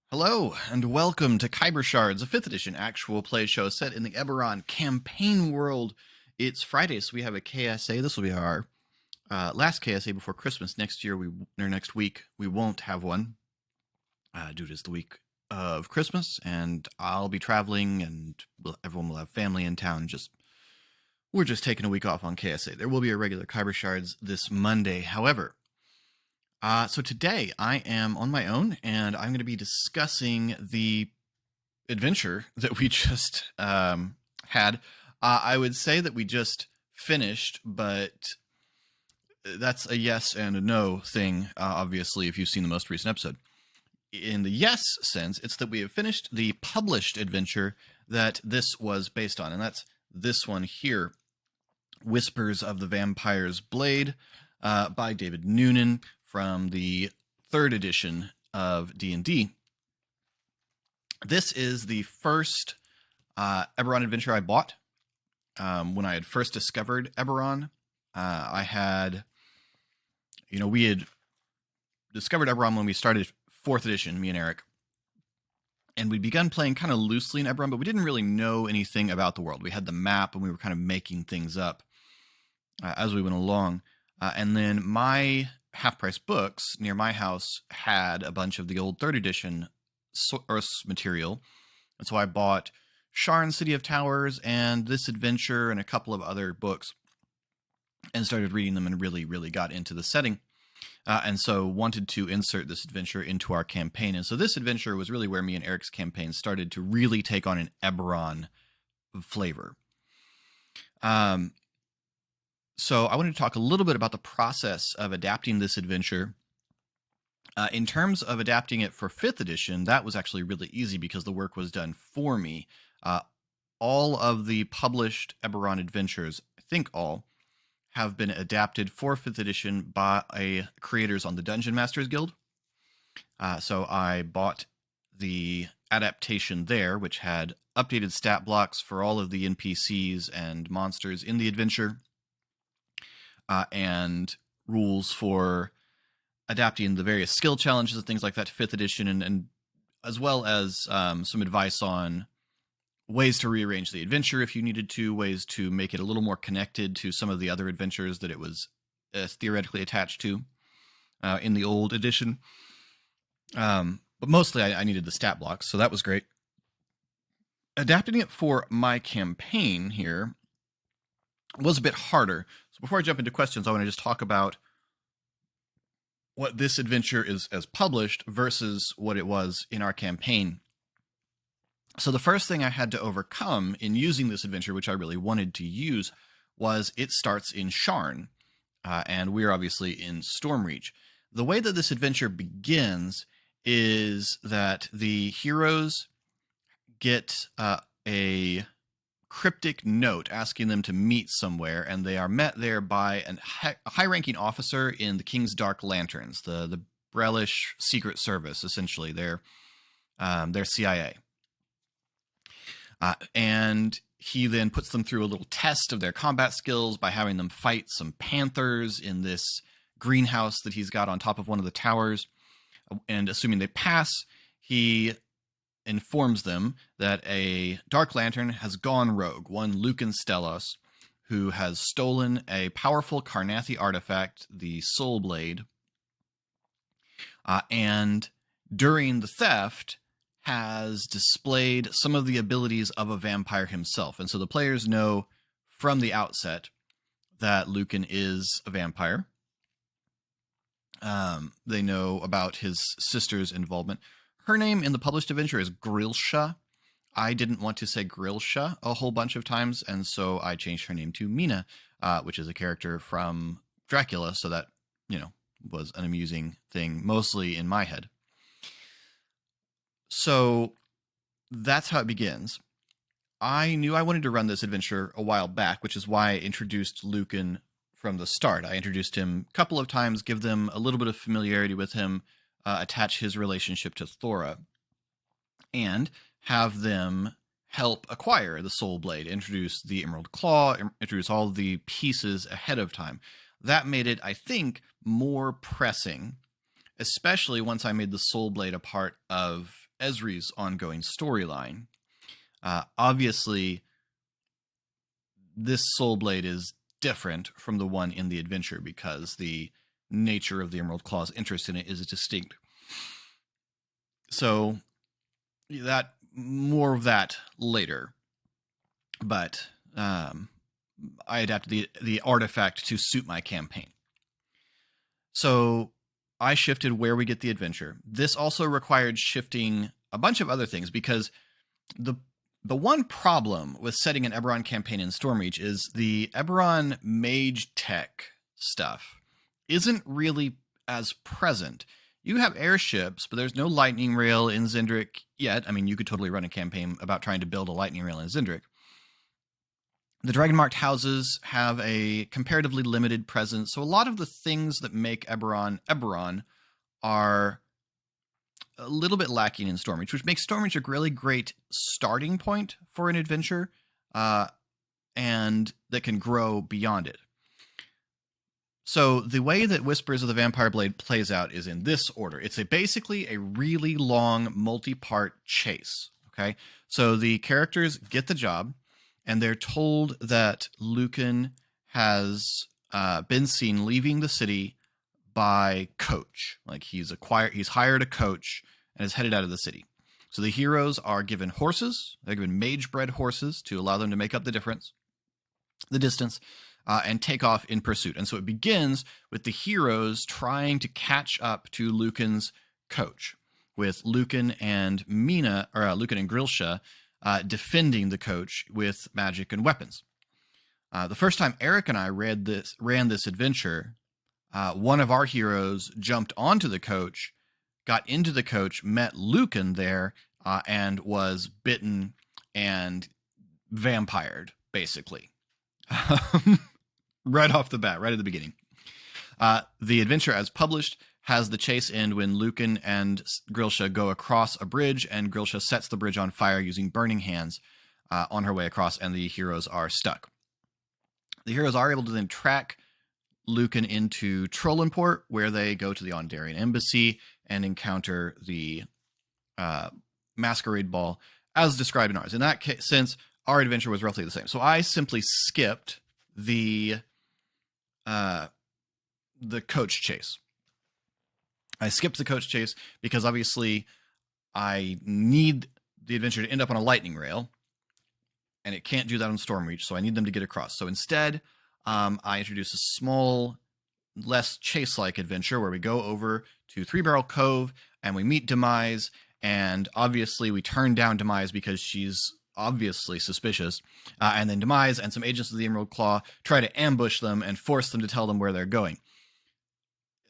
Hello, and welcome to Khyber Shards, a 5th edition actual play show set in the Eberron campaign world. It's Friday, so we have a KSA. This will be our last KSA before Christmas. Next week, we won't have one, due to the week of Christmas, and I'll be traveling, and everyone will have family in town. We're just taking a week off on KSA. There will be a regular Khyber Shards this Monday, however. So today I am on my own, and I'm going to be discussing the adventure that we just had. I would say that we just finished, but that's a yes and a no thing, obviously, if you've seen the most recent episode. In the yes sense, it's that we have finished the published adventure that this was based on, and that's this one here, Whispers of the Vampire's Blade, by David Noonan, from the 3rd edition of D&D. This is the first Eberron adventure I bought. When I had first discovered Eberron, we had discovered Eberron when we started 4th edition, me and Eric. And we'd begun playing kind of loosely in Eberron, but we didn't really know anything about the world. We had the map, and we were kind of making things up as we went along. And then my half-price books near my house had a bunch of the old 3rd edition source material. And so I bought Sharn City of Towers and this adventure and a couple of other books and started reading them and really, really got into the setting. And so wanted to insert this adventure into our campaign. And so this adventure was really where me and Eric's campaign started to really take on an Eberron flavor. So I wanted to talk a little bit about the process of adapting this adventure. In terms of adapting it for 5th edition, that was actually really easy because the work was done for me. All of the published Eberron adventures, I think all, have been adapted for 5th edition by creators on the Dungeon Masters Guild. So I bought the adaptation there, which had updated stat blocks for all of the NPCs and monsters in the adventure, and rules for adapting the various skill challenges and things like that to 5th edition, and as well as some advice on ways to rearrange the adventure if you needed to, ways to make it a little more connected to some of the other adventures that it was theoretically attached to in the old edition. But mostly I needed the stat blocks, so that was great. Adapting it for my campaign here was a bit harder. So before I jump into questions, I want to just talk about what this adventure is as published versus what it was in our campaign. So the first thing I had to overcome in using this adventure, which I really wanted to use, was it starts in Sharn, and we're obviously in Stormreach. The way that this adventure begins is that the heroes get a cryptic note asking them to meet somewhere, and they are met there by a high-ranking officer in the King's Dark Lanterns, the Brellish Secret Service, essentially. They're CIA. And he then puts them through a little test of their combat skills by having them fight some panthers in this greenhouse that he's got on top of one of the towers. And assuming they pass, he informs them that a Dark Lantern has gone rogue, one Lucan Stellos, who has stolen a powerful Carnathi artifact, the Soul Blade, and during the theft has displayed some of the abilities of a vampire himself. And so the players know from the outset that Lucan is a vampire. They know about his sister's involvement. Her name in the published adventure is Grilsha. I didn't want to say Grilsha a whole bunch of times, and so I changed her name to Mina, which is a character from Dracula, so that, was an amusing thing, mostly in my head. So that's how it begins. I knew I wanted to run this adventure a while back, which is why I introduced Lucan from the start. I introduced him a couple of times, give them a little bit of familiarity with him, attach his relationship to Thora, and have them help acquire the Soul Blade, introduce the Emerald Claw, introduce all the pieces ahead of time. That made it, I think, more pressing, especially once I made the Soul Blade a part of Ezri's ongoing storyline. Obviously, this Soul Blade is different from the one in the adventure because the nature of the Emerald Claw's interest in it is distinct. So that more of that later. But I adapted the artifact to suit my campaign. So I shifted where we get the adventure. This also required shifting a bunch of other things because the one problem with setting an Eberron campaign in Stormreach is the Eberron mage tech stuff isn't really as present. You have airships, but there's no lightning rail in Zendrik yet. I mean, you could totally run a campaign about trying to build a lightning rail in Zendrik. The Dragon-marked houses have a comparatively limited presence, so a lot of the things that make Eberron are a little bit lacking in Stormreach, which makes Stormreach a really great starting point for an adventure, and that can grow beyond it. So the way that Whispers of the Vampire Blade plays out is in this order. It's basically a really long multi-part chase, okay? So the characters get the job, and they're told that Lucan has been seen leaving the city by coach. Like he's hired a coach and is headed out of the city. So the heroes are given horses. They're given mage-bred horses to allow them to make up the distance, and take off in pursuit. And so it begins with the heroes trying to catch up to Lucan's coach, with Lucan and Lucan and Grilsha defending the coach with magic and weapons. The first time Eric and I ran this adventure, one of our heroes jumped onto the coach, got into the coach, met Lucan there, and was bitten and vampired, basically. Right off the bat, right at the beginning. The adventure, as published, has the chase end when Lucan and Grilsha go across a bridge, and Grilsha sets the bridge on fire using burning hands on her way across, and the heroes are stuck. The heroes are able to then track Lucan into Trollenport, where they go to the Ondarian embassy and encounter the masquerade ball, as described in ours. In that sense, our adventure was roughly the same. So I simply skipped the coach chase. I skipped the coach chase because obviously I need the adventure to end up on a lightning rail, and it can't do that on Stormreach, so I need them to get across. So instead, I introduce a small, less chase-like adventure where we go over to Three Barrel Cove and we meet Demise, and obviously we turn down Demise because she's obviously suspicious, and then Demise and some agents of the Emerald Claw try to ambush them and force them to tell them where they're going.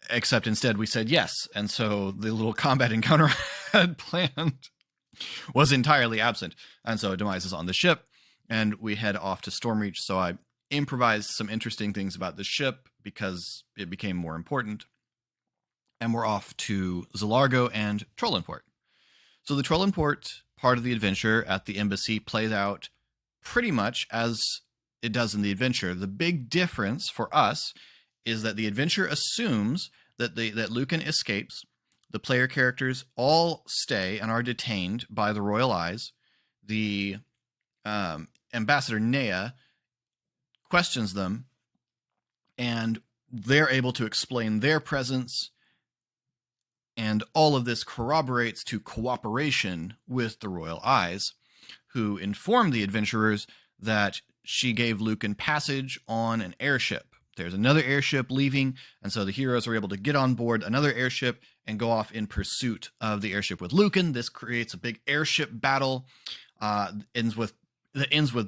Except instead we said yes, and so the little combat encounter I had planned was entirely absent. And so Demise is on the ship, and we head off to Stormreach. So I improvised some interesting things about the ship because it became more important. And we're off to Zalargo and Trollenport. So the Trollenport part of the adventure at the embassy plays out pretty much as it does in the adventure. The big difference for us is that the adventure assumes that that Lucan escapes. The player characters all stay and are detained by the Royal Eyes. The Ambassador Nea questions them, and they're able to explain their presence, and all of this corroborates to cooperation with the Royal Eyes, who inform the adventurers that she gave Lucan passage on an airship. There's another airship leaving, and so the heroes are able to get on board another airship and go off in pursuit of the airship with Lucan. This creates a big airship battle. Ends with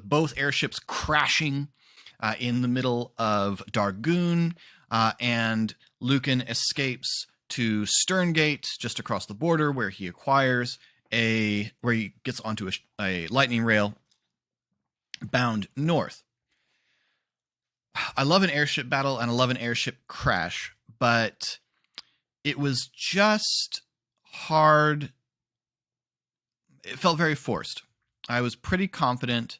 both airships crashing in the middle of Dargoon, and Lucan escapes to Sterngate, just across the border, where he gets onto a lightning rail bound north. I love an airship battle and I love an airship crash, but it was just hard. It felt very forced. I was pretty confident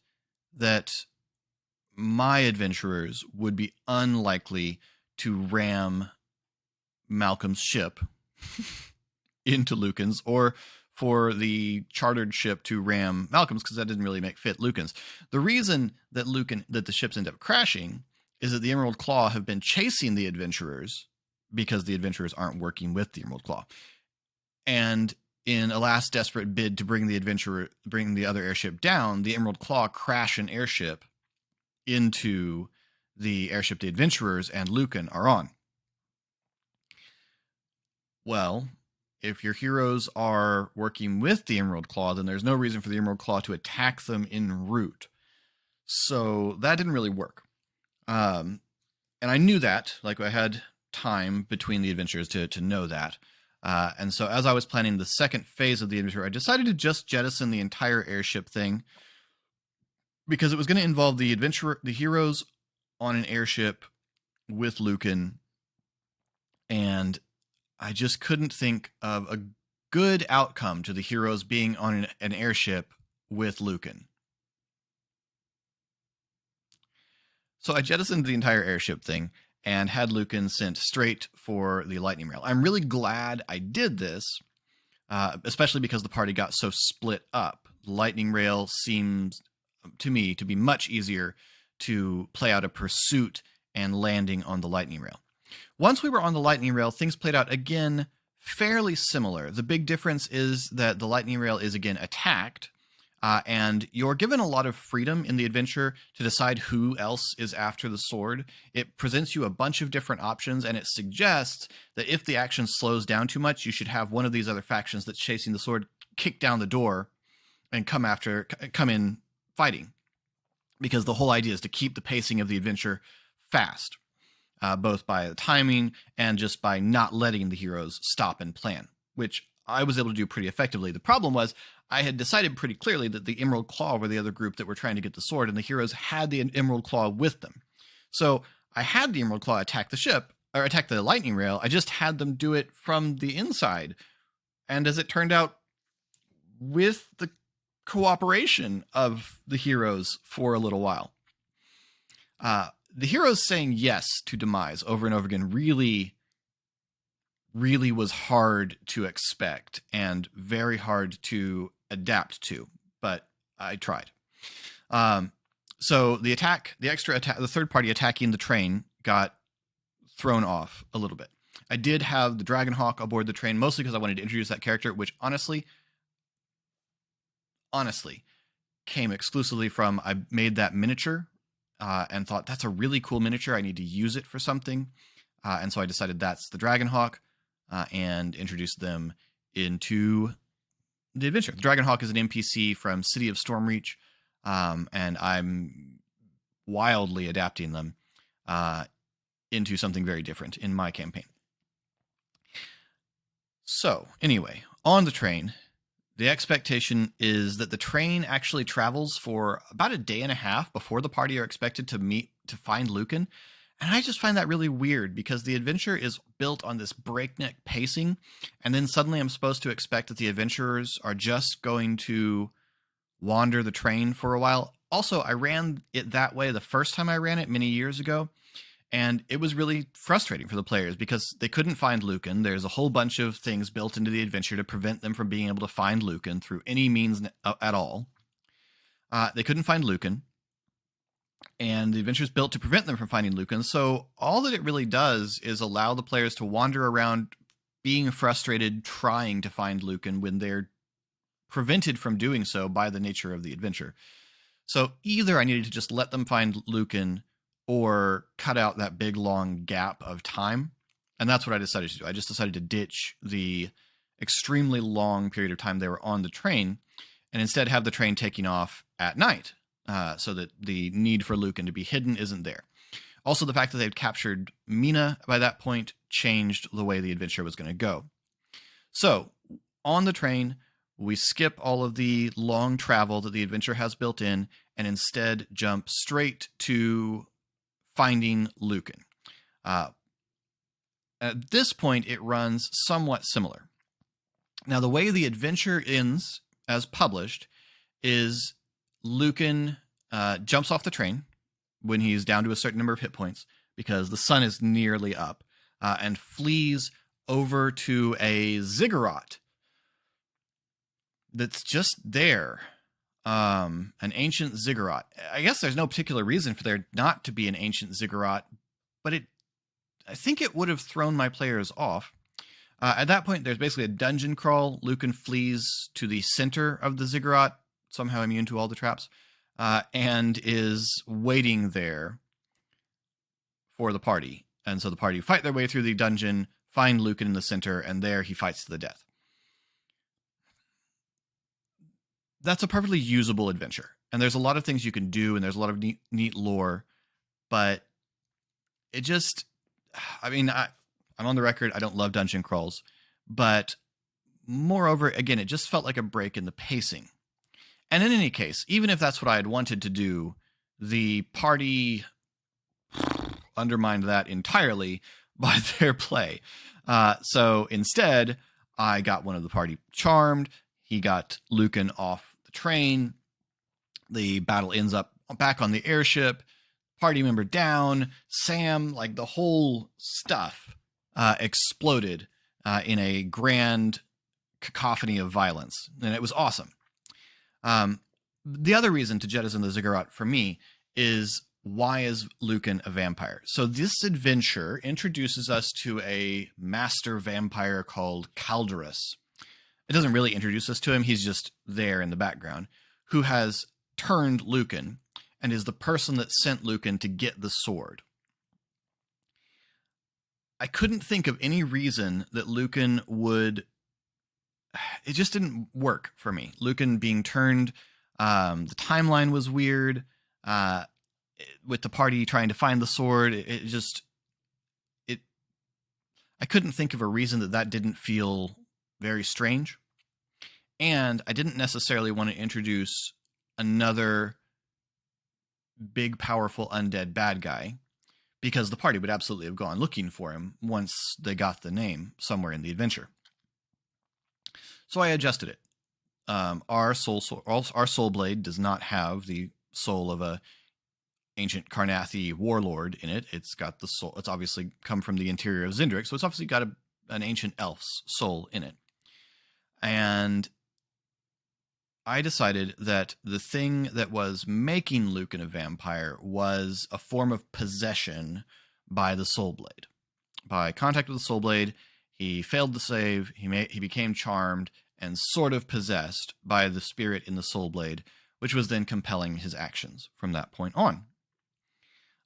that my adventurers would be unlikely to ram Malcolm's ship into Lucan's, or for the chartered ship to ram Malcolm's because that didn't really fit Lucan's. The reason that the ships end up crashing is that the Emerald Claw have been chasing the adventurers because the adventurers aren't working with the Emerald Claw. And in a last desperate bid to bring the other airship down, the Emerald Claw crash an airship into the airship the adventurers and Lucan are on. Well, if your heroes are working with the Emerald Claw, then there's no reason for the Emerald Claw to attack them en route. So that didn't really work. And I knew that, like I had time between the adventures to know that. And so as I was planning the second phase of the adventure, I decided to just jettison the entire airship thing because it was going to involve the heroes on an airship with Lucan, and I just couldn't think of a good outcome to the heroes being on an airship with Lucan. So I jettisoned the entire airship thing and had Lucan sent straight for the lightning rail. I'm really glad I did this, especially because the party got so split up. The lightning rail seems to me to be much easier to play out a pursuit and landing on the lightning rail. Once we were on the lightning rail, things played out again fairly similar. The big difference is that the lightning rail is again attacked, and you're given a lot of freedom in the adventure to decide who else is after the sword. It presents you a bunch of different options, and it suggests that if the action slows down too much, you should have one of these other factions that's chasing the sword kick down the door and come in fighting, because the whole idea is to keep the pacing of the adventure fast, both by the timing and just by not letting the heroes stop and plan, which I was able to do pretty effectively. The problem was I had decided pretty clearly that the Emerald Claw were the other group that were trying to get the sword, and the heroes had the Emerald Claw with them. So I had the Emerald Claw attack the ship, or attack the lightning rail. I just had them do it from the inside. And as it turned out, with the cooperation of the heroes for a little while. The heroes saying yes to Demise over and over again really was hard to expect and very hard to adapt to, but I tried. So the third party attacking the train got thrown off a little bit. I did have the Dragonhawk aboard the train, mostly because I wanted to introduce that character, which honestly came exclusively from I made that miniature and thought that's a really cool miniature. I need to use it for something. And so I decided that's the Dragonhawk and introduced them into the adventure. The Dragonhawk is an NPC from City of Stormreach, and I'm wildly adapting them into something very different in my campaign. So anyway, on the train, the expectation is that the train actually travels for about a day and a half before the party are expected to find Lucan. And I just find that really weird because the adventure is built on this breakneck pacing. And then suddenly I'm supposed to expect that the adventurers are just going to wander the train for a while. Also, I ran it that way the first time I ran it many years ago. And it was really frustrating for the players because they couldn't find Lucan. There's a whole bunch of things built into the adventure to prevent them from being able to find Lucan through any means at all. They couldn't find Lucan, and the adventure is built to prevent them from finding Lucan. So all that it really does is allow the players to wander around being frustrated trying to find Lucan when they're prevented from doing so by the nature of the adventure. So either I needed to just let them find Lucan or cut out that big long gap of time. And that's what I decided to do. I just decided to ditch the extremely long period of time they were on the train and instead have the train taking off at night so that the need for Lucan to be hidden isn't there. Also, the fact that they'd captured Mina by that point changed the way the adventure was going to go. So on the train, we skip all of the long travel that the adventure has built in and instead jump straight to finding Lucan. At this point, it runs somewhat similar. Now, the way the adventure ends, as published, is Lucan jumps off the train when he's down to a certain number of hit points because the sun is nearly up, and flees over to a ziggurat. that's just there. An ancient ziggurat. I guess there's no particular reason for there not to be an ancient ziggurat, but I think it would have thrown my players off. At that point, there's basically a dungeon crawl. Lucan flees to the center of the ziggurat, somehow immune to all the traps, and is waiting there for the party. And so the party fight their way through the dungeon, find Lucan in the center, and there he fights to the death. That's a perfectly usable adventure. And there's a lot of things you can do, and there's a lot of neat lore, but it just, I mean, I'm on the record, I don't love dungeon crawls, but moreover, again, it just felt like a break in the pacing. And in any case, even if that's what I had wanted to do, the party undermined that entirely by their play. So instead, I got one of the party charmed. He got Lucan off the train. The battle ends up back on the airship. Party member down. Sam, like the whole stuff exploded in a grand cacophony of violence. And it was awesome. The other reason to jettison the ziggurat for me is, why is Lucan a vampire? So this adventure introduces us to a master vampire called Calderus. It doesn't really introduce us to him. He's just there in the background, who has turned Lucan and is the person that sent Lucan to get the sword. I couldn't think of any reason that Lucan would... It just didn't work for me. Lucan being turned, the timeline was weird. With the party trying to find the sword, I couldn't think of a reason that didn't feel very strange. And I didn't necessarily want to introduce another big, powerful, undead bad guy, because the party would absolutely have gone looking for him once they got the name somewhere in the adventure. So I adjusted it. Our soul blade does not have the soul of a ancient Karnathi warlord in it. It's got the soul. It's obviously come from the interior of Zindric, so it's obviously got an ancient elf's soul in it. And I decided that the thing that was making Lucan a vampire was a form of possession by the soul blade. By contact with the soul blade, he failed to save. He became charmed and sort of possessed by the spirit in the soul blade, which was then compelling his actions from that point on.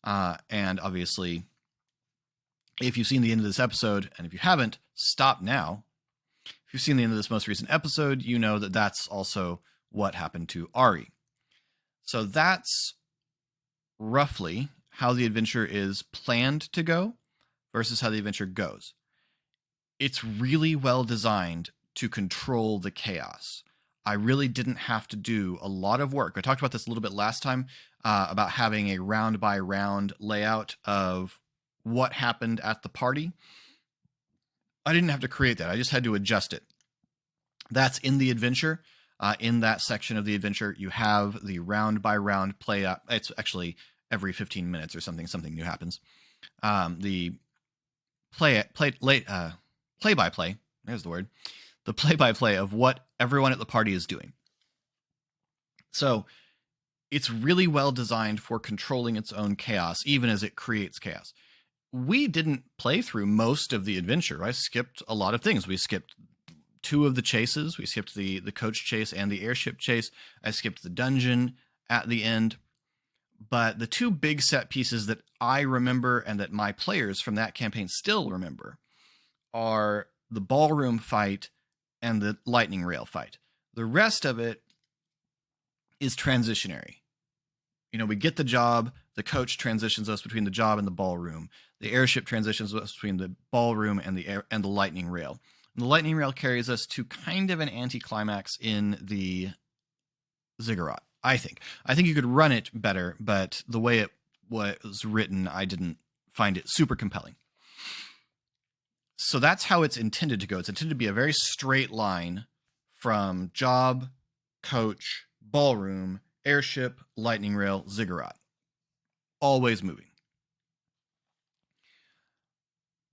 And obviously, if you've seen the end of this episode, and if you haven't, stop now. If you've seen the end of this most recent episode, you know that that's also what happened to Ari. So that's roughly how the adventure is planned to go versus how the adventure goes. It's really well designed to control the chaos. I really didn't have to do a lot of work. I talked about this a little bit last time, about having a round by round layout of what happened at the party. I didn't have to create that. I just had to adjust it. That's in the adventure. In that section of the adventure, you have the round by round play up. It's actually every 15 minutes or something new happens. The play by play. There's the word. The play by play of what everyone at the party is doing. So it's really well designed for controlling its own chaos, even as it creates chaos. We didn't play through most of the adventure. I skipped a lot of things. We skipped 2 of the chases. We skipped the coach chase and the airship chase. I skipped the dungeon at the end. But the 2 big set pieces that I remember and that my players from that campaign still remember are the ballroom fight and the lightning rail fight. The rest of it is transitionary. You know, we get the job, the coach transitions us between the job and the ballroom. The airship transitions us between the ballroom and the lightning rail. And the lightning rail carries us to kind of an anticlimax in the ziggurat, I think. I think you could run it better, but the way it was written, I didn't find it super compelling. So that's how it's intended to go. It's intended to be a very straight line from job, coach, ballroom, airship, lightning rail, ziggurat. Always moving.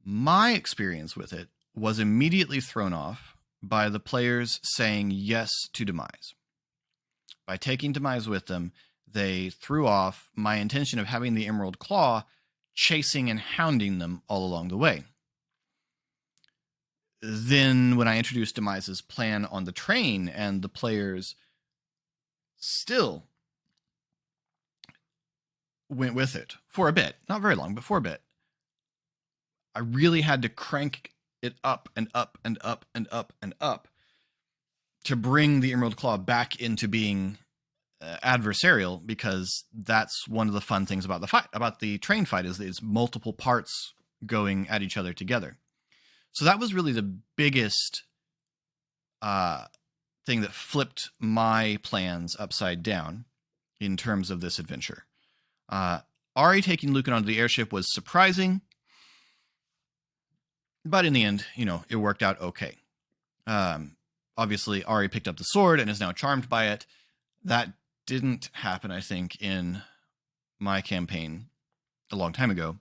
My experience with it was immediately thrown off by the players saying yes to Demise. By taking Demise with them, they threw off my intention of having the Emerald Claw chasing and hounding them all along the way. Then when I introduced Demise's plan on the train and the players still went with it for a bit, not very long, but for a bit, I really had to crank it up and up and up and up and up to bring the Emerald Claw back into being adversarial, because that's one of the fun things about the fight, about the train fight, is it's multiple parts going at each other together. So that was really the biggest thing that flipped my plans upside down in terms of this adventure. Ari taking Lucan onto the airship was surprising, but in the end, it worked out okay. Obviously, Ari picked up the sword and is now charmed by it. That didn't happen, I think, in my campaign a long time ago.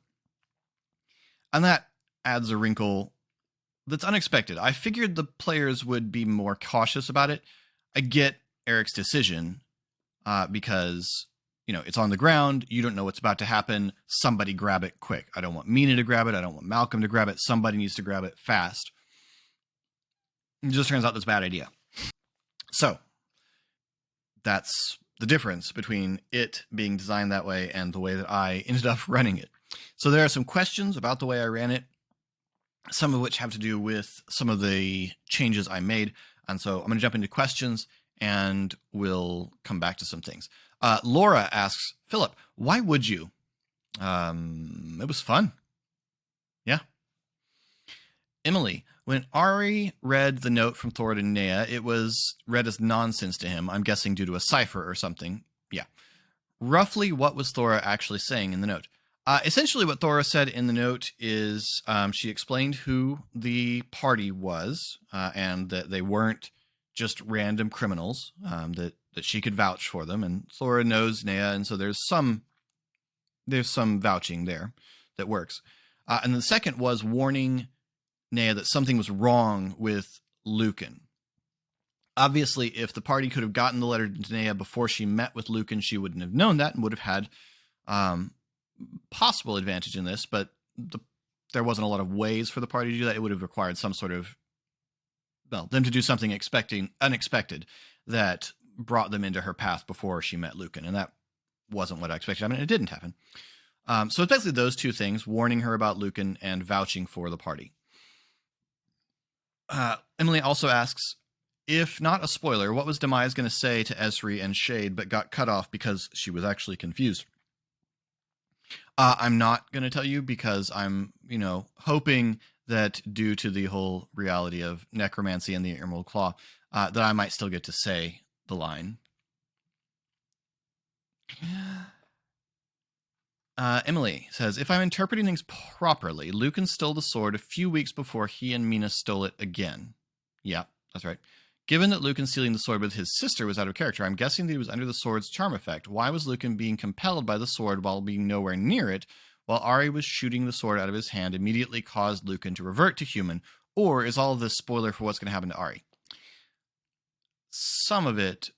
And that adds a wrinkle that's unexpected. I figured the players would be more cautious about it. I get Eric's decision because, it's on the ground. You don't know what's about to happen. Somebody grab it quick. I don't want Mina to grab it. I don't want Malcolm to grab it. Somebody needs to grab it fast. It just turns out that's a bad idea. So that's the difference between it being designed that way and the way that I ended up running it. So there are some questions about the way I ran it, some of which have to do with some of the changes I made. And so I'm going to jump into questions and we'll come back to some things. Laura asks, Philip, why would you? It was fun. Yeah. Emily, when Ari read the note from Thor to Nea, it was read as nonsense to him. I'm guessing due to a cipher or something. Yeah. Roughly, what was Thora actually saying in the note? Essentially, what Thora said in the note is she explained who the party was and that they weren't just random criminals, that she could vouch for them. And Thora knows Nea, and so there's some vouching there that works. And the second was warning Nea that something was wrong with Lucan. Obviously, if the party could have gotten the letter to Nea before she met with Lucan, she wouldn't have known that and would have had possible advantage in this, but there wasn't a lot of ways for the party to do that. It would have required some sort of, them to do something unexpected that brought them into her path before she met Lucan, and that wasn't what I expected. I mean, it didn't happen. So it's basically those two things, warning her about Lucan and vouching for the party. Emily also asks, if not a spoiler, what was Demise going to say to Esri and Shade but got cut off because she was actually confused? I'm not going to tell you because I'm, hoping that due to the whole reality of necromancy and the Emerald Claw, that I might still get to say the line. Emily says, if I'm interpreting things properly, Lucan stole the sword a few weeks before he and Mina stole it again. Yeah, that's right. Given that Lucan stealing the sword with his sister was out of character, I'm guessing that he was under the sword's charm effect. Why was Lucan being compelled by the sword while being nowhere near it, while Ari was shooting the sword out of his hand immediately caused Lucan to revert to human? Or is all of this spoiler for what's going to happen to Ari? Some of it,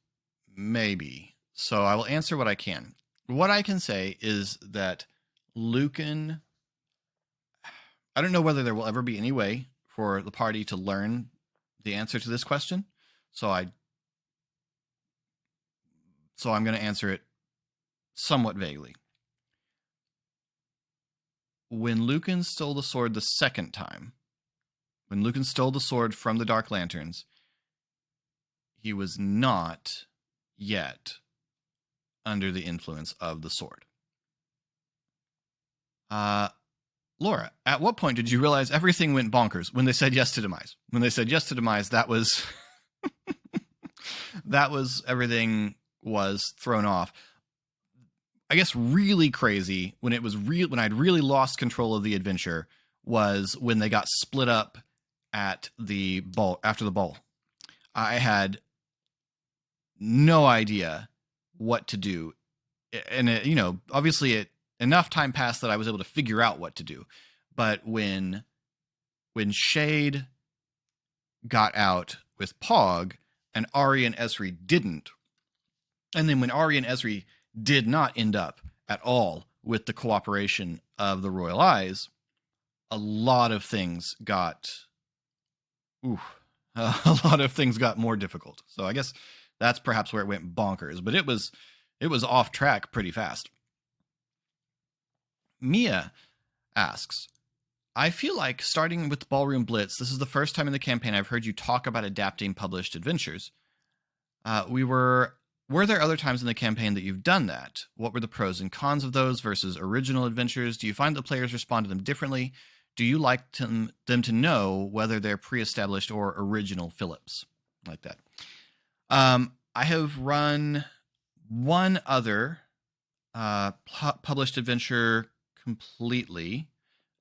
maybe. So I will answer what I can. What I can say is that Lucan, I don't know whether there will ever be any way for the party to learn the answer to this question. So I'm going to answer it somewhat vaguely. When Lucan stole the sword the second time, when Lucan stole the sword from the Dark Lanterns, he was not yet under the influence of the sword. Laura, at what point did you realize everything went bonkers when they said yes to Demise? When they said yes to Demise, that was everything was thrown off. I guess really crazy when it was when I'd really lost control of the adventure was when they got split up at the ball after the ball. I had no idea what to do, and obviously enough time passed that I was able to figure out what to do. But when Shade got out with Pog, and Ari and Esri didn't. And then when Ari and Esri did not end up at all with the cooperation of the Royal Eyes, a lot of things got a lot of things got more difficult. So I guess that's perhaps where it went bonkers, but it was off track pretty fast. Mia asks, I feel like starting with Ballroom Blitz, this is the first time in the campaign I've heard you talk about adapting published adventures. Were there other times in the campaign that you've done that? What were the pros and cons of those versus original adventures? Do you find that players respond to them differently? Do you like them to know whether they're pre-established or original Phillips? Like that. I have run one other published adventure completely,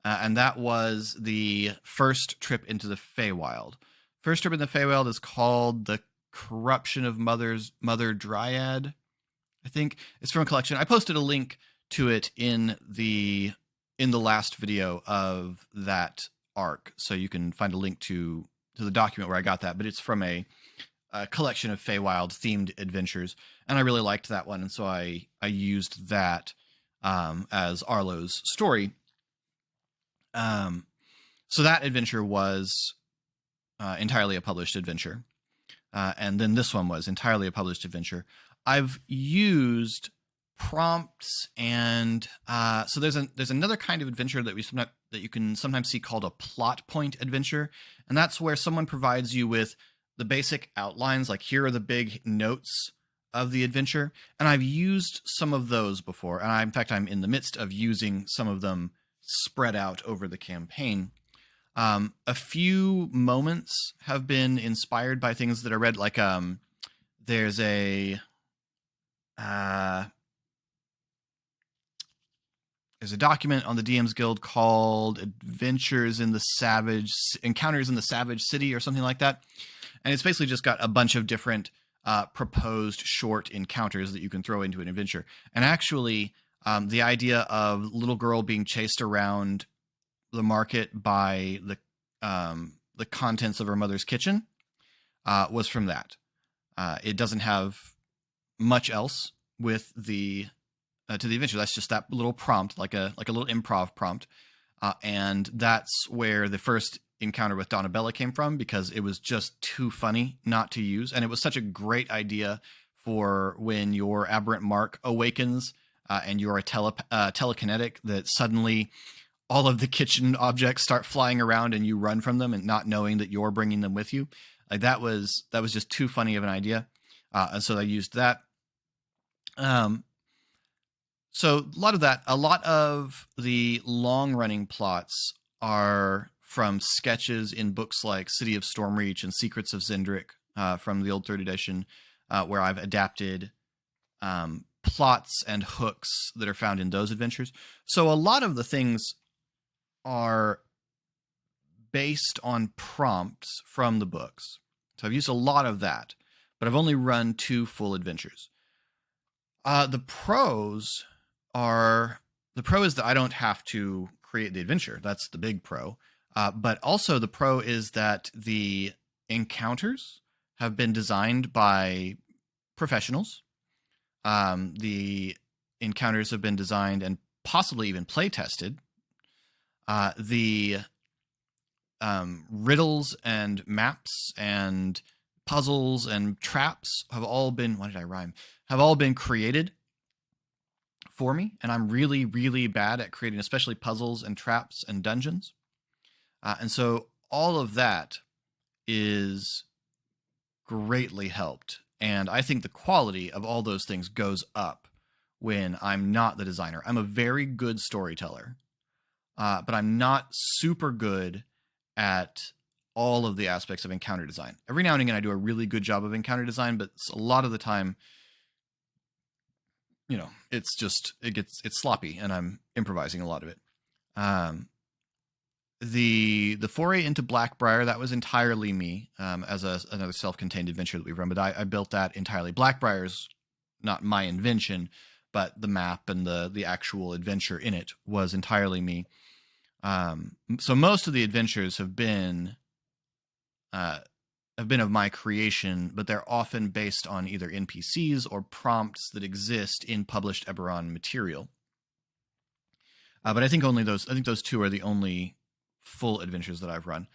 and that was the first trip into the Feywild. First trip in the Feywild is called The Corruption of Mother Dryad. I think it's from a collection. I posted a link to it in the last video of that arc, so you can find a link to the document where I got that. But it's from a collection of Feywild themed adventures, and I really liked that one, and so I used that as Arlo's story. So that adventure was entirely a published adventure. And then this one was entirely a published adventure. I've used prompts, and so there's another kind of adventure that you can sometimes see called a plot point adventure, and that's where someone provides you with the basic outlines, like here are the big notes of the adventure, and I've used some of those before, and in fact I'm in the midst of using some of them spread out over the campaign. A few moments have been inspired by things that are read, like there's a document on the DM's Guild called Encounters in the Savage City or something like that, and it's basically just got a bunch of different proposed short encounters that you can throw into an adventure. And actually, the idea of little girl being chased around the market by the contents of her mother's kitchen was from that. It doesn't have much else with the to the adventure. That's just that little prompt, like a little improv prompt, and that's where the first encounter with Donabella came from, because it was just too funny not to use, and it was such a great idea for when your aberrant mark awakens and you're a telekinetic, that suddenly all of the kitchen objects start flying around and you run from them and not knowing that you're bringing them with you. Like that was just too funny of an idea. And so I used that. So a lot of the long running plots are from sketches in books like City of Stormreach and Secrets of Zendrick from the old 3rd edition, where I've adapted plots and hooks that are found in those adventures. So a lot of the things are based on prompts from the books. So I've used a lot of that, but I've only run 2 full adventures. The pro is that I don't have to create the adventure. That's the big pro. But also the pro is that the encounters have been designed by professionals. The encounters have been designed and possibly even play tested. The riddles and maps and puzzles and traps have all been have all been created for me, and I'm really, really bad at creating, especially puzzles and traps and dungeons. And so all of that is greatly helped. And I think the quality of all those things goes up when I'm not the designer. I'm a very good storyteller, but I'm not super good at all of the aspects of encounter design. Every now and again, I do a really good job of encounter design, but a lot of the time, it's sloppy, and I'm improvising a lot of it. The foray into Blackbriar, that was entirely me, as another self-contained adventure that we've run, but I built that entirely. Blackbriar's not my invention, but the map and the actual adventure in it was entirely me. So most of the adventures have been have been of my creation, but they're often based on either NPCs or prompts that exist in published Eberron material. But I think those two are the only full adventures that I've run.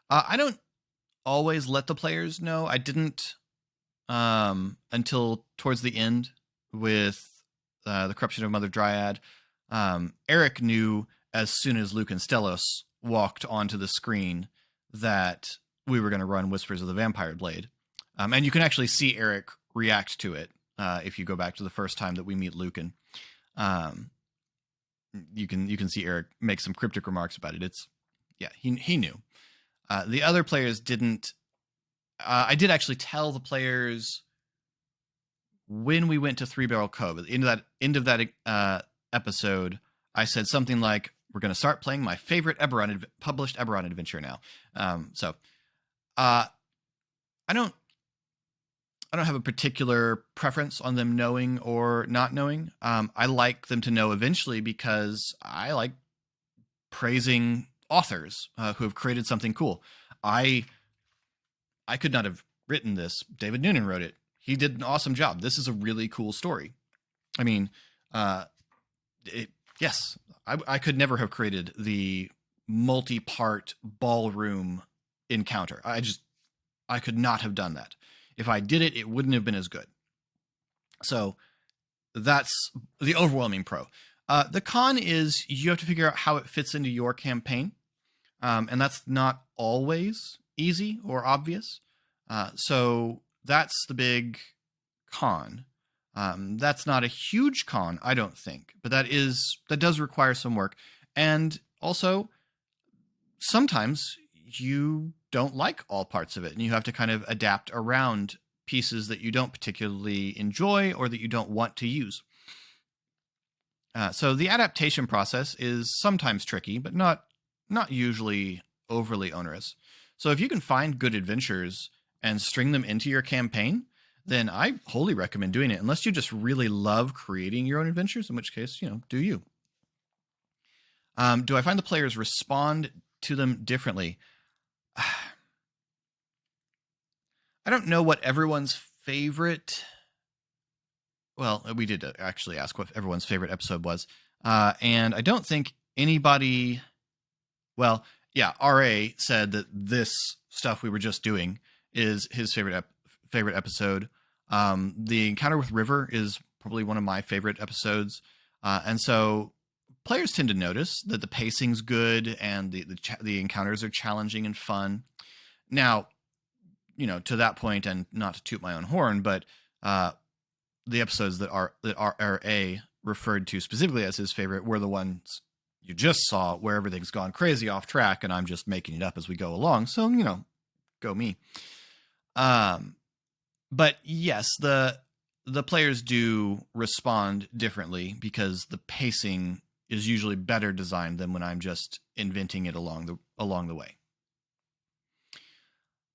I don't always let the players know. I didn't until towards the end with the corruption of Mother Dryad. Eric knew as soon as Luke and Stellos walked onto the screen that we were going to run Whispers of the Vampire Blade. And you can actually see Eric react to it if you go back to the first time that we meet Lucan. You can see Eric make some cryptic remarks about it. He knew. The other players didn't. I did actually tell the players when we went to Three Barrel Cove at the end of that episode. I said something like, "We're going to start playing my favorite published Eberron adventure now." I don't have a particular preference on them knowing or not knowing. I like them to know eventually because I like praising authors who have created something cool. I could not have written this. David Noonan wrote it. He did an awesome job. This is a really cool story. I mean, yes, I could never have created the multi-part ballroom encounter. I could not have done that. If I did it, it wouldn't have been as good. So that's the overwhelming pro. The con is you have to figure out how it fits into your campaign. And that's not always easy or obvious. So that's the big con. That's not a huge con, I don't think, but that does require some work. And also, sometimes you don't like all parts of it, and you have to kind of adapt around pieces that you don't particularly enjoy or that you don't want to use. So the adaptation process is sometimes tricky, but not usually overly onerous. So if you can find good adventures and string them into your campaign, then I wholly recommend doing it, unless you just really love creating your own adventures, in which case, do you. Do I find the players respond to them differently? I don't know what everyone's favorite... Well, we did actually ask what everyone's favorite episode was. And I don't think anybody... Well, yeah, R.A. said that this stuff we were just doing is his favorite episode. The encounter with River is probably one of my favorite episodes. And so players tend to notice that the pacing's good and the encounters are challenging and fun. Now, to that point, and not to toot my own horn, but the episodes that R.A. referred to specifically as his favorite were the ones you just saw, where everything's gone crazy off track and I'm just making it up as we go along. So, go me. But yes, the players do respond differently because the pacing is usually better designed than when I'm just inventing it along the way.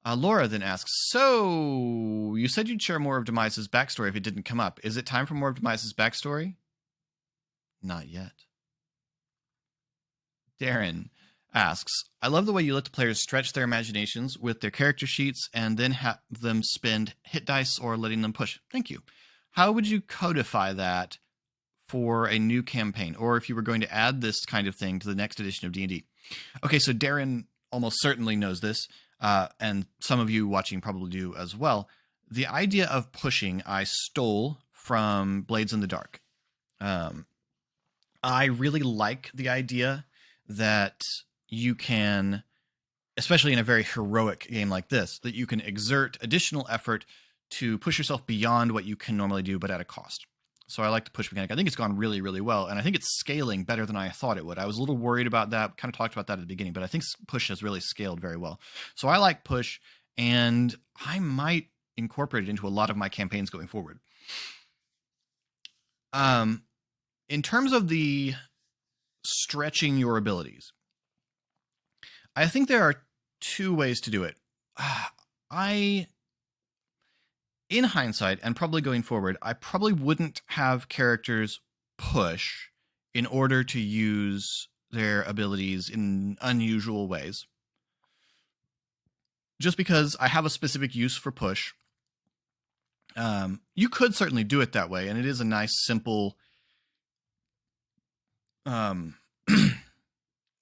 Laura then asks, so you said you'd share more of Demise's backstory if it didn't come up. Is it time for more of Demise's backstory? Not yet. Darren asks, I love the way you let the players stretch their imaginations with their character sheets and then have them spend hit dice or letting them push. Thank you. How would you codify that for a new campaign, or if you were going to add this kind of thing to the next edition of D&D? Okay, so Darren almost certainly knows this, and some of you watching probably do as well. The idea of pushing I stole from Blades in the Dark. I really like the idea that you can, especially in a very heroic game like this, that you can exert additional effort to push yourself beyond what you can normally do, but at a cost. So I like the push mechanic. I think it's gone really, really well, and I think it's scaling better than I thought it would. I was a little worried about that, kind of talked about that at the beginning, but I think push has really scaled very well. So I like push, and I might incorporate it into a lot of my campaigns going forward. In terms of the stretching your abilities, I think there are two ways to do it. In hindsight, and probably going forward, I probably wouldn't have characters push in order to use their abilities in unusual ways. just because I have a specific use for push. You could certainly do it that way, and it is a nice, simple, and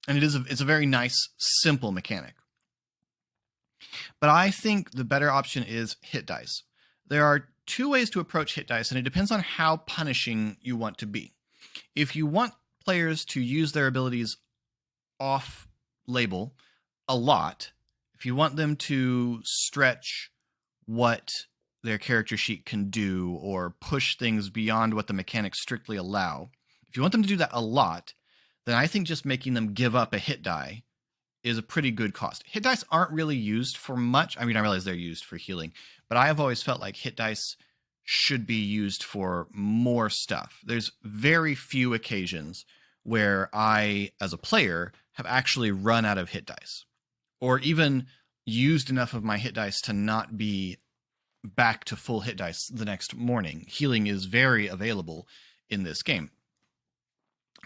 it's a very nice, simple mechanic. But I think the better option is hit dice. There are two ways to approach hit dice, and it depends on how punishing you want to be. If you want players to use their abilities off label a lot, if you want them to stretch what their character sheet can do or push things beyond what the mechanics strictly allow, if you want them to do that a lot, then I think just making them give up a hit die is a pretty good cost. Hit dice aren't really used for much. I mean, I realize they're used for healing, but I have always felt like hit dice should be used for more stuff. There's very few occasions where I, as a player, have actually run out of hit dice or even used enough of my hit dice to not be back to full hit dice the next morning. Healing is very available in this game.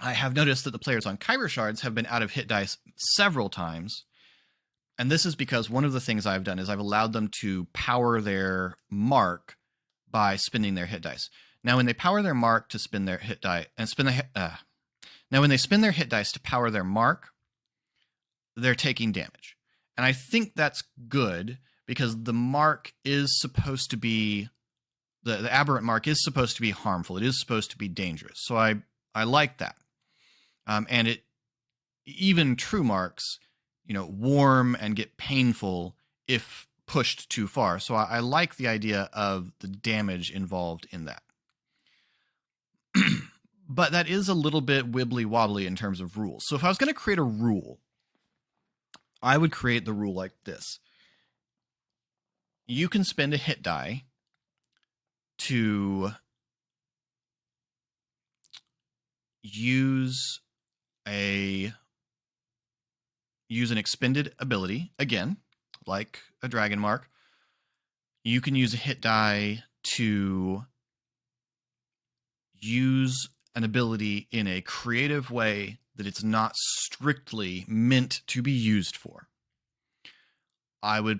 I have noticed that the players on Khyber Shards have been out of hit dice several times. And this is because one of the things I've done is I've allowed them to power their mark by spinning their hit dice. Now, when they power their mark to spin their hit die and now when they spin their hit dice to power their mark, they're taking damage. And I think that's good because the mark is supposed to be the aberrant mark is supposed to be harmful. It is supposed to be dangerous. So I like that. And it even true marks, warm and get painful if pushed too far. So I like the idea of the damage involved in that. But that is a little bit wibbly wobbly in terms of rules. So if I was going to create a rule, I would create the rule like this. You can spend a hit die to use an expended ability, again, like a dragon mark. You can use a hit die to use an ability in a creative way that it's not strictly meant to be used for. I would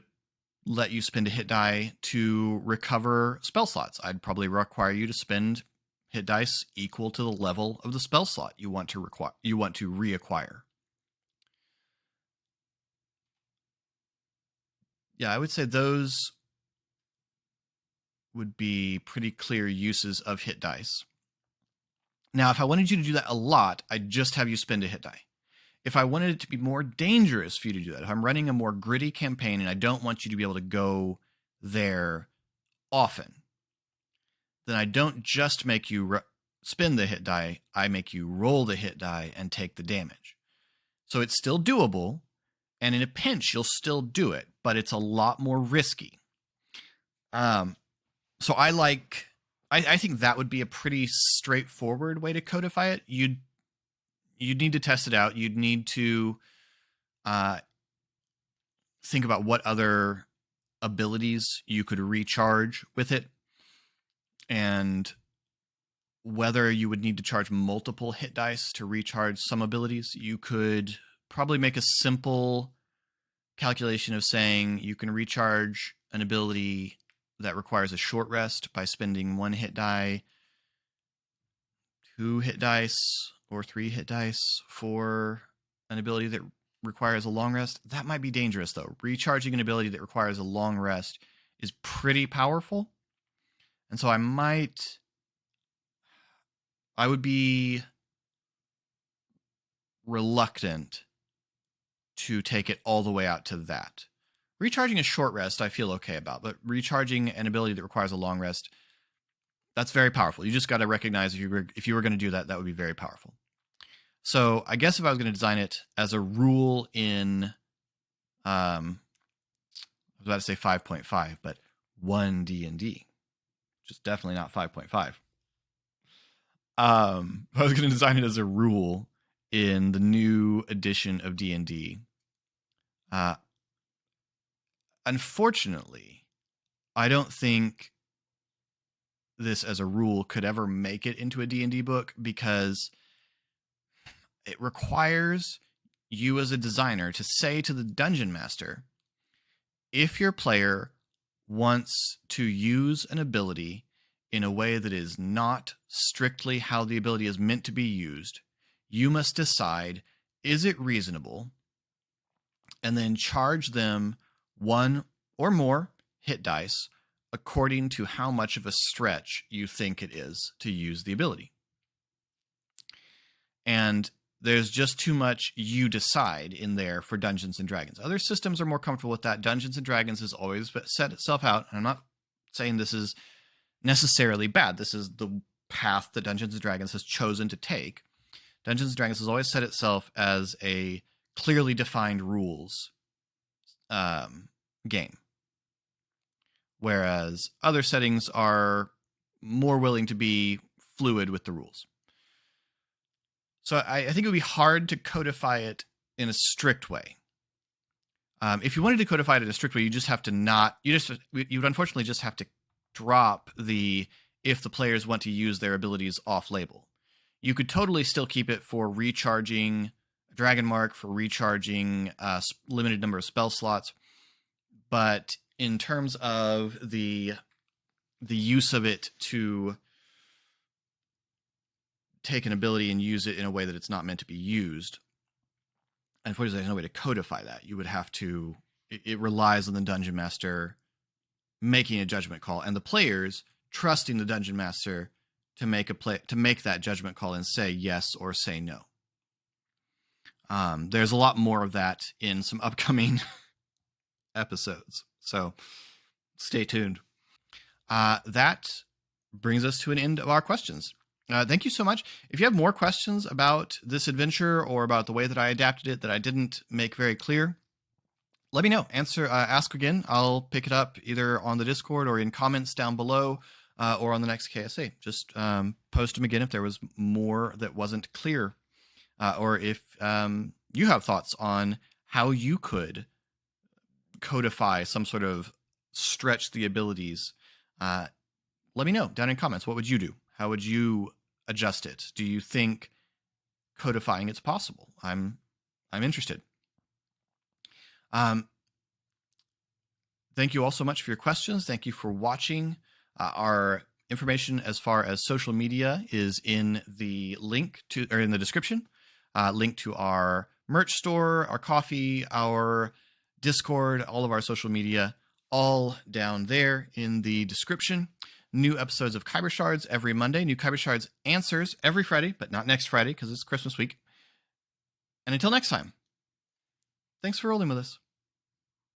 let you spend a hit die to recover spell slots. I'd probably require you to spend hit dice equal to the level of the spell slot you want to reacquire. Yeah, I would say those would be pretty clear uses of hit dice. Now, if I wanted you to do that a lot, I'd just have you spend a hit die. If I wanted it to be more dangerous for you to do that, if I'm running a more gritty campaign and I don't want you to be able to go there often, then I don't just make you spin the hit die, I make you roll the hit die and take the damage. So it's still doable, and in a pinch, you'll still do it, but it's a lot more risky. So I think that would be a pretty straightforward way to codify it. You'd need to test it out. You'd need to think about what other abilities you could recharge with it, and whether you would need to charge multiple hit dice to recharge some abilities. You could probably make a simple calculation of saying you can recharge an ability that requires a short rest by spending 1 hit die, 2 hit dice, or 3 hit dice for an ability that requires a long rest. That might be dangerous, though. Recharging an ability that requires a long rest is pretty powerful. And so I would be reluctant to take it all the way out to that. Recharging a short rest, I feel okay about, but recharging an ability that requires a long rest, that's very powerful. You just got to recognize if you were going to do that, that would be very powerful. So I guess if I was going to design it as a rule in, I was about to say 5.5, but 1 D&D, which is definitely not 5.5. If I was going to design it as a rule in the new edition of D&D, unfortunately, I don't think this as a rule could ever make it into a D&D book because it requires you as a designer to say to the dungeon master, if your player wants to use an ability in a way that is not strictly how the ability is meant to be used, you must decide, is it reasonable? And then charge them one or more hit dice according to how much of a stretch you think it is to use the ability. And there's just too much you decide in there for Dungeons and Dragons. Other systems are more comfortable with that. Dungeons and Dragons has always set itself out, and I'm not saying this is necessarily bad. This is the path that Dungeons and Dragons has chosen to take. Dungeons and Dragons has always set itself as a clearly defined rules game, whereas other settings are more willing to be fluid with the rules. So I think it would be hard to codify it in a strict way. If you wanted to codify it in a strict way, you just have to you would unfortunately just have to drop the if the players want to use their abilities off label. You could totally still keep it for recharging Dragon Mark, for recharging limited number of spell slots, but in terms of the use of it to take an ability and use it in a way that it's not meant to be used, unfortunately, there's no way to codify that. You would have to. It relies on the dungeon master making a judgment call, and the players trusting the dungeon master to make that judgment call and say yes or say no. There's a lot more of that in some upcoming episodes, so stay tuned. That brings us to an end of our questions. Thank you so much. If you have more questions about this adventure or about the way that I adapted it that I didn't make very clear, let me know. Ask again. I'll pick it up either on the Discord or in comments down below, or on the next KSA. Just post them again if there was more that wasn't clear, or if you have thoughts on how you could codify some sort of stretch the abilities. Let me know down in comments. What would you do? How would you adjust it? Do you think codifying it's possible? I'm interested. Thank you all so much for your questions. Thank you for watching. Our information as far as social media is in the in the description. Link to our merch store, our coffee, our Discord, all of our social media, all down there in the description. New episodes of Khyber Shards every Monday. New Khyber Shards answers every Friday, but not next Friday because it's Christmas week. And until next time, thanks for rolling with us.